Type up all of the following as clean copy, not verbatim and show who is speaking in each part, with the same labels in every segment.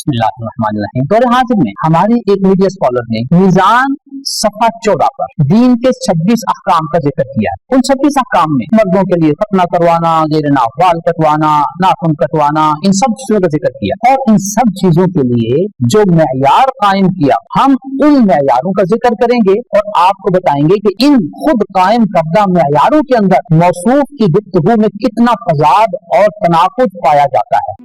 Speaker 1: بسم اللہ الرحمن الرحیم۔ دور حاضر میں ہمارے ایک میڈیا اسکالر نے میزان صفحہ 14 پر دین کے 26 احکام کا ذکر کیا ہے۔ ان 26 احکام میں مردوں کے لیے ختنہ کروانا، غیر ناوال کٹوانا، ناخن کٹوانا، ان سب چیزوں کا ذکر کیا اور ان سب چیزوں کے لیے جو معیار قائم کیا، ہم ان معیاروں کا ذکر کریں گے اور آپ کو بتائیں گے کہ ان خود قائم کردہ معیاروں کے اندر موصوف کی گفتگو میں کتنا تضاد اور تناقض پایا جاتا ہے۔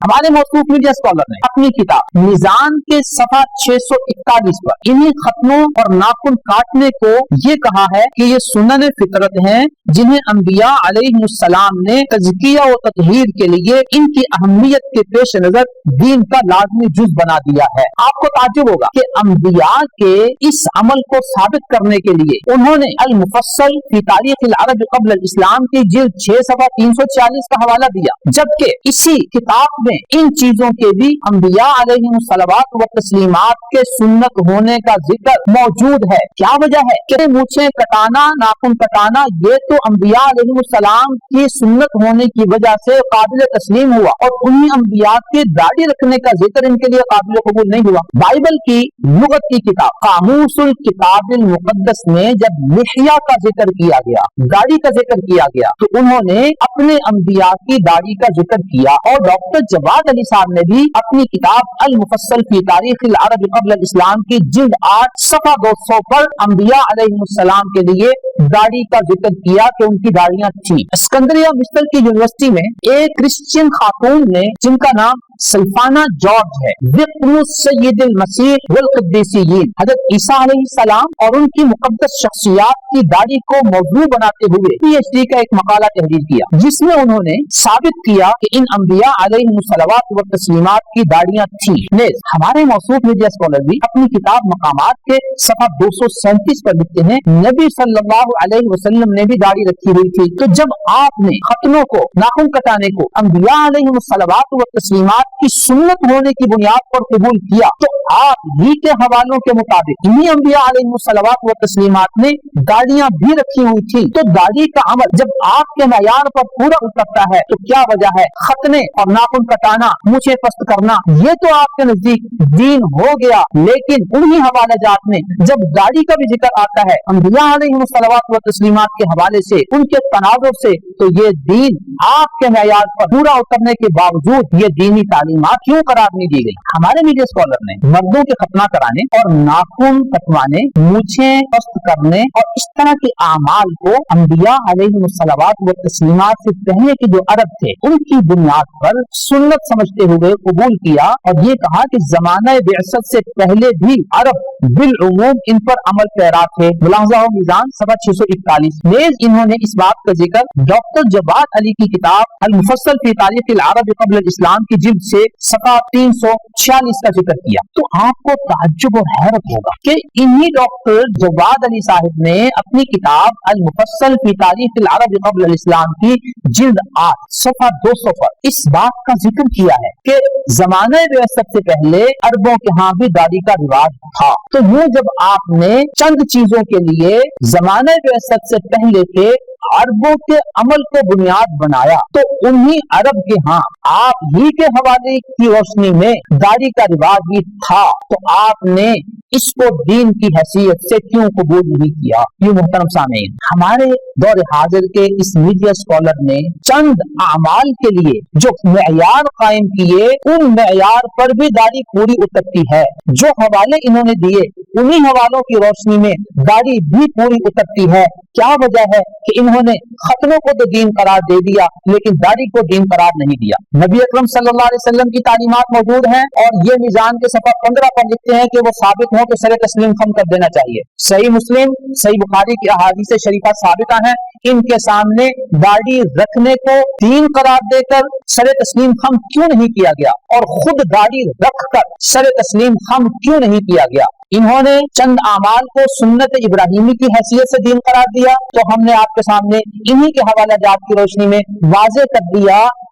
Speaker 1: ہمارے موصوف میڈیا اسکالر نے اپنی کتاب میزان کے صفحہ 641 پر انہی ختنوں اور ناخن کاٹنے کو یہ کہا ہے کہ یہ سنن فطرت ہیں جنہیں انبیاء علیہ السلام نے تزکیہ و تطہیر کے لیے ان کی اہمیت کے پیش نظر دین کا لازمی جز بنا دیا ہے۔ آپ کو تعجب ہوگا کہ انبیاء کے اس عمل کو ثابت کرنے کے لیے انہوں نے المفصل فی تاریخ العرب قبل الاسلام کی جلد 6 صفحہ 340 کا حوالہ دیا، جبکہ اسی کتاب میں ان چیزوں کے بھی انبیاء علیہ الصلوات و تسلیمات کے سنت ہونے کا ذکر موجود ہے۔ کیا وجہ ہے کہ مونچھیں کٹانا، ناخن کٹانا یہ تو انبیاء علیہ السلام کی سنت ہونے کی وجہ سے قابل تسلیم ہوا اور انہی انبیاء کے داڑھی رکھنے کا ذکر ان کے لیے قابل قبول نہیں ہوا۔ بائبل کی لغت کی کتاب قاموس الکتاب المقدس میں جب لحیہ کا ذکر کیا گیا، داڑھی کا ذکر کیا گیا، تو انہوں نے اپنے انبیاء کی داڑھی کا ذکر کیا اور ڈاکٹر جواد علی صاحب نے بھی اپنی کتاب المفصل فی تاریخ العرب قبل الاسلام کی جلد 8 صفحہ 200 پر انبیاء علیہ السلام کے لیے داڑھی کا ذکر کیا کہ ان کی داڑیاں تھیں۔ اسکندریہ مصر کی یونیورسٹی میں ایک کرسچین خاتون نے جن کا نام سلفانہ جارج ہے، ذکر سید المسیح والقدیسیین، حضرت عیسیٰ علیہ السلام اور ان کی مقدس شخصیات کی داڑھی کو موضوع بناتے ہوئے PhD کا ایک مقالہ تحریر کیا، جس میں انہوں نے ثابت کیا کہ ان انبیاء علیہ الصلوات و تسلیمات کی داڑیاں تھیں۔ نیز ہمارے موصوف میڈیا اسکالر بھی اپنی کتاب مقامات کے صفحہ 237 پر لکھتے ہیں نبی صلی اللہ علیہ وسلم نے بھی داڑھی رکھی ہوئی تھی، تو جب آپ نے ختنوں کو، ناخن کٹانے کو انبیاء علیہ الصلوات و تسلیمات کی سنت ہونے کی بنیاد پر قبول کیا، تو آپ ہی کے حوالوں کے مطابق انہی انبیاء علیہ الصلوات و تسلیمات نے داڑیاں بھی رکھی ہوئی تھی۔ تو داڑھی کا عمل جب آپ کے معیار پر پورا اترتا ہے تو کیا وجہ ہے ختنے اور ناخن کٹانا، مونچھیں پست کرنا یہ تو آپ کے نزدیک دین ہو گیا، لیکن انہی حوالہ جات میں جب داڑھی کا بھی ذکر آتا ہے انبیاء علیہ الصلوات و تسلیمات کے حوالے سے، ان کے تناظر سے، تو یہ دین آپ کے معیار پر پورا اترنے کے باوجود یہ دینی تعلیمات کیوں قرار نہیں دی گئی؟ ہمارے میڈیا اسکالر نے مردوں کے ختنہ کرانے اور ناخن کٹوانے، مونچھیں پست کرنے اور اس طرح کے اعمال کو انبیاء علیہ الصلوات و تسلیمات سے پہلے کے جو عرب تھے ان کی بنیاد پر سنت سمجھتے ہوئے قبول کیا اور یہ کہا کہ زمانہ بعثت سے پہلے بھی عرب بالعموم ان پر عمل پیرا تھے۔ ملاحظہ ہو میزان صفحہ 641۔ نیز انہوں نے اس بات کا ذکر ڈاکٹر جواد علی کی کتاب المفصل فی تاریخ العرب قبل الاسلام کی جلد سے صفحہ 346 کا ذکر کیا۔ تو آپ کو تعجب اور حیرت ہوگا کہ انہی ڈاکٹر جواد علی صاحب نے اپنی کتاب المفصل فی تاریخ العرب قبل الاسلام کی جلد 8 صفحہ 200 پر اس بات کا ذکر کیا ہے کہ زمانہ بعثت سے پہلے عربوں کے ہاں بھی داڑھی کا رواج تھا۔ تو یہ جب آپ نے چند چیزوں کے لیے زمانہ بعثت سے پہلے کے عربوں کے عمل کو بنیاد بنایا تو انہی عرب کے ہاں آپ ہی کے حوالے کی روشنی میں داڑھی کا رواج بھی تھا، تو آپ نے اس کو دین کی حیثیت سے کیوں قبول نہیں کیا؟ یہ محترم سامعین، ہمارے دور حاضر کے اس میڈیا اسکالر نے چند اعمال کے لیے جو معیار قائم کیے ان معیار پر بھی داڑھی پوری اترتی ہے۔ جو حوالے انہوں نے دیے انہی حوالوں کی روشنی میں داڑھی بھی پوری اترتی ہے۔ کیا وجہ ہے کہ انہوں نے ختنوں کو تو دین قرار دے دیا لیکن داڑھی کو دین قرار نہیں دیا؟ نبی اکرم صلی اللہ علیہ وسلم کی تعلیمات موجود ہیں اور یہ میزان کے صفحہ 15 پر لکھتے ہیں کہ وہ ثابت ہوں تو سر تسلیم خم کر دینا چاہیے۔ صحیح مسلم، صحیح بخاری کی احادیث شریفہ ثابتہ ہیں، ان کے سامنے داڑھی رکھنے کو دین قرار دے کر سر تسلیم خم کیوں نہیں کیا گیا اور خود داڑھی رکھ کر سر تسلیم خم کیوں نہیں کیا گیا؟ انہوں نے چند اعمال کو سنت ابراہیمی کی حیثیت سے دین قرار دیا، تو ہم نے آپ کے سامنے انہی کے حوالہ جات کی روشنی میں واضح کر دیا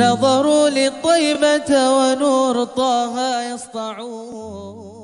Speaker 2: نظروا للطيبة ونور طه يسطعون